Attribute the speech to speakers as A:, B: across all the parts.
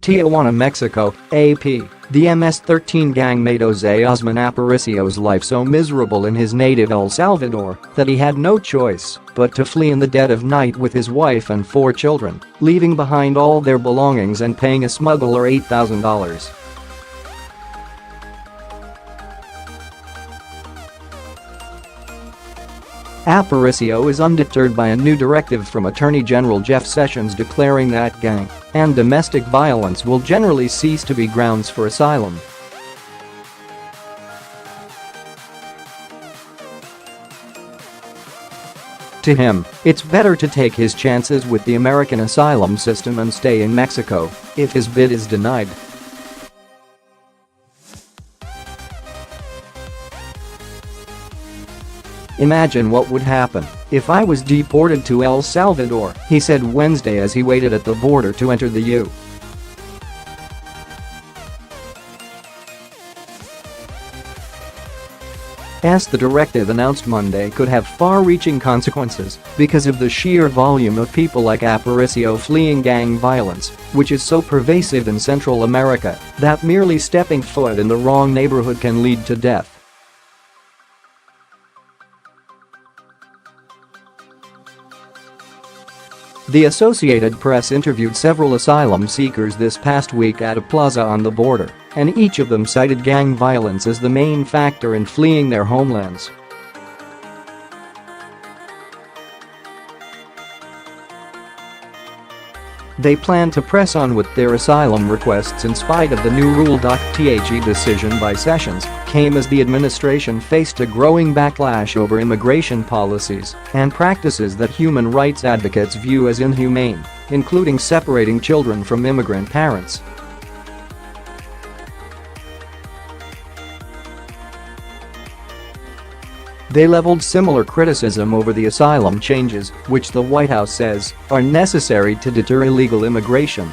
A: Tijuana, Mexico, AP. The MS-13 gang made Jose Osman Aparicio's life so miserable in his native El Salvador that he had no choice but to flee in the dead of night with his wife and 4 children, leaving behind all their belongings and paying a smuggler $8,000. Aparicio is undeterred by a new directive from Attorney General Jeff Sessions declaring that gang and domestic violence will generally cease to be grounds for asylum. To him, it's better to take his chances with the American asylum system and stay in Mexico if his bid is denied. "Imagine what would happen if I was deported to El Salvador," he said Wednesday as he waited at the border to enter the U.S. The directive announced Monday could have far-reaching consequences because of the sheer volume of people like Aparicio fleeing gang violence, which is so pervasive in Central America that merely stepping foot in the wrong neighborhood can lead to death. The Associated Press interviewed several asylum seekers this past week at a plaza on the border, and each of them cited gang violence as the main factor in fleeing their homelands. They plan to press on with their asylum requests in spite of the new rule. The decision by Sessions came as the administration faced a growing backlash over immigration policies and practices that human rights advocates view as inhumane, including separating children from immigrant parents. They leveled similar criticism over the asylum changes, which the White House says are necessary to deter illegal immigration.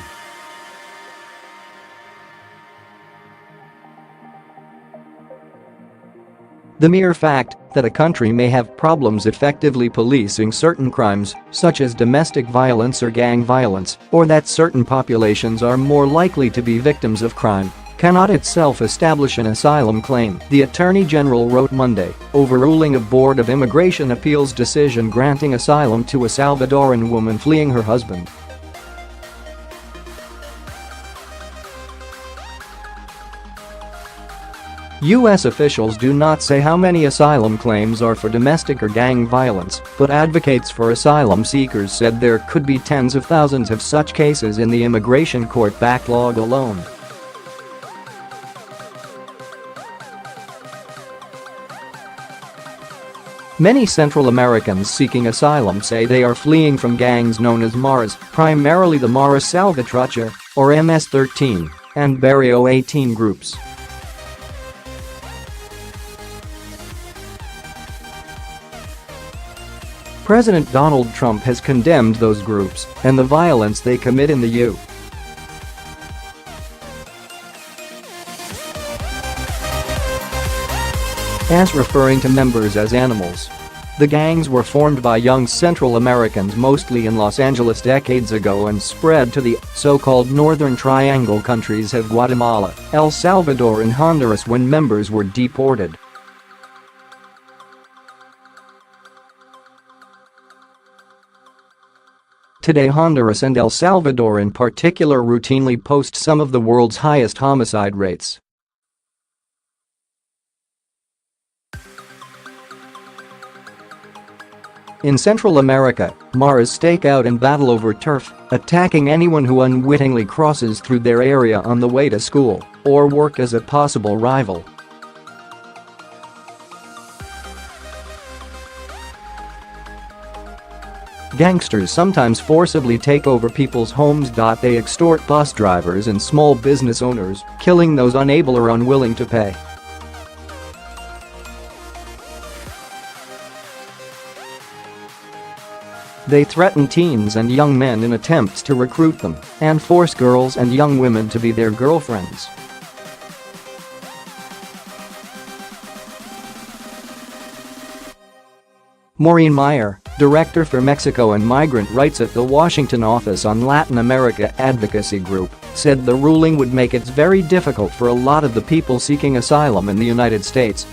A: The mere fact that a country may have problems effectively policing certain crimes, such as domestic violence or gang violence, or that certain populations are more likely to be victims of crime, cannot itself establish an asylum claim, the Attorney General wrote Monday, overruling a Board of Immigration Appeals decision granting asylum to a Salvadoran woman fleeing her husband. U.S. officials do not say how many asylum claims are for domestic or gang violence, but advocates for asylum seekers said there could be tens of thousands of such cases in the immigration court backlog alone. Many Central Americans seeking asylum say they are fleeing from gangs known as Maras, primarily the Mara Salvatrucha, or MS-13, and Barrio 18 groups. President Donald Trump has condemned those groups and the violence they commit in the U.S. referring to members as animals. The gangs were formed by young Central Americans mostly in Los Angeles decades ago and spread to the so-called Northern Triangle countries of Guatemala, El Salvador and Honduras when members were deported. Today Honduras and El Salvador in particular routinely post some of the world's highest homicide rates. In Central America, Maras stake out and battle over turf, attacking anyone who unwittingly crosses through their area on the way to school or work as a possible rival. Gangsters sometimes forcibly take over people's homes. They extort bus drivers and small business owners, killing those unable or unwilling to pay. They threaten teens and young men in attempts to recruit them and force girls and young women to be their girlfriends. Maureen Meyer, director for Mexico and migrant rights at the Washington office on Latin America advocacy group, said the ruling would make it very difficult for a lot of the people seeking asylum in the United States.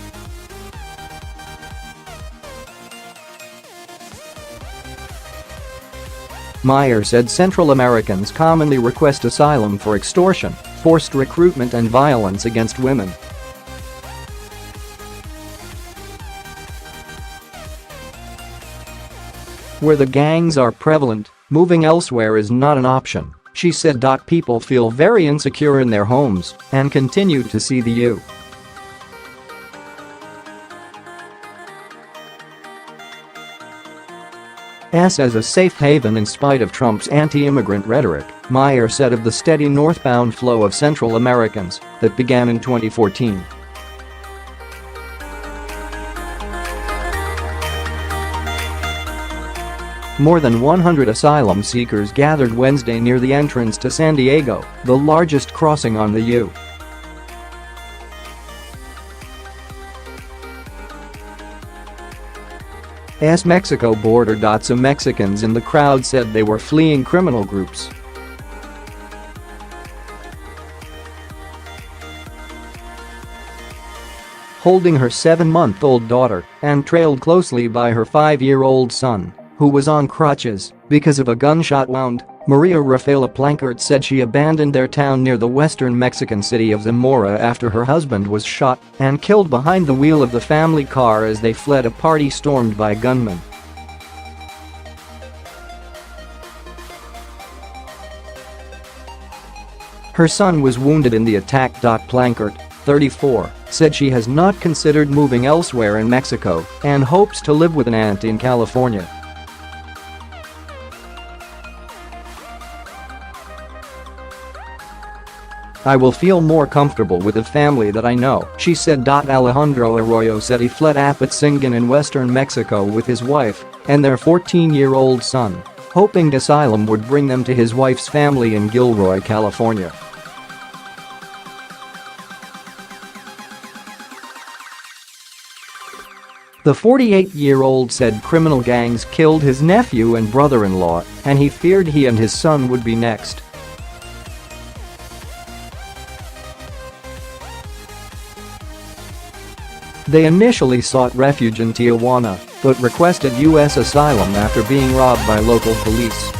A: Meyer said Central Americans commonly request asylum for extortion, forced recruitment and violence against women. Where the gangs are prevalent, moving elsewhere is not an option, she said. People feel very insecure in their homes and continue to see the U.S. as a safe haven in spite of Trump's anti-immigrant rhetoric, Meyer said of the steady northbound flow of Central Americans that began in 2014. More than 100 asylum seekers gathered Wednesday near the entrance to San Diego, the largest crossing on the U.S. Mexico border. Some Mexicans in the crowd said they were fleeing criminal groups. Holding her 7-month-old daughter and trailed closely by her 5-year-old son, who was on crutches because of a gunshot wound, Maria Rafaela Plancart said she abandoned their town near the western Mexican city of Zamora after her husband was shot and killed behind the wheel of the family car as they fled a party stormed by gunmen. Her son was wounded in the attack. Plancart, 34, said she has not considered moving elsewhere in Mexico and hopes to live with an aunt in California. I will feel more comfortable with a family that I know, she said. Alejandro Arroyo said he fled Apatzingán in western Mexico with his wife and their 14-year-old son, hoping asylum would bring them to his wife's family in Gilroy, California. The 48-year-old said criminal gangs killed his nephew and brother-in-law, and he feared he and his son would be next. They initially sought refuge in Tijuana, but requested U.S. asylum after being robbed by local police.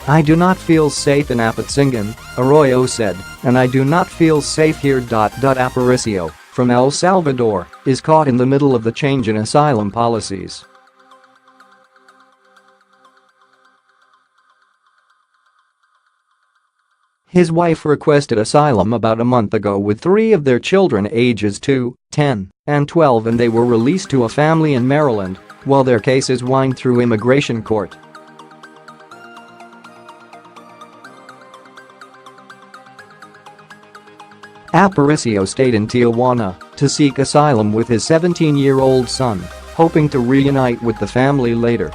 A: I do not feel safe in Apatzingán, Arroyo said, and I do not feel safe here. Aparicio, from El Salvador, is caught in the middle of the change in asylum policies. His wife requested asylum about a month ago with 3 of their children ages 2, 10, and 12, and they were released to a family in Maryland while their cases wind through immigration court. Aparicio stayed in Tijuana to seek asylum with his 17-year-old son, hoping to reunite with the family later.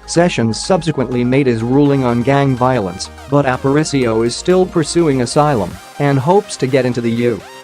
A: Sessions subsequently made his ruling on gang violence, but Aparicio is still pursuing asylum and hopes to get into the U.S.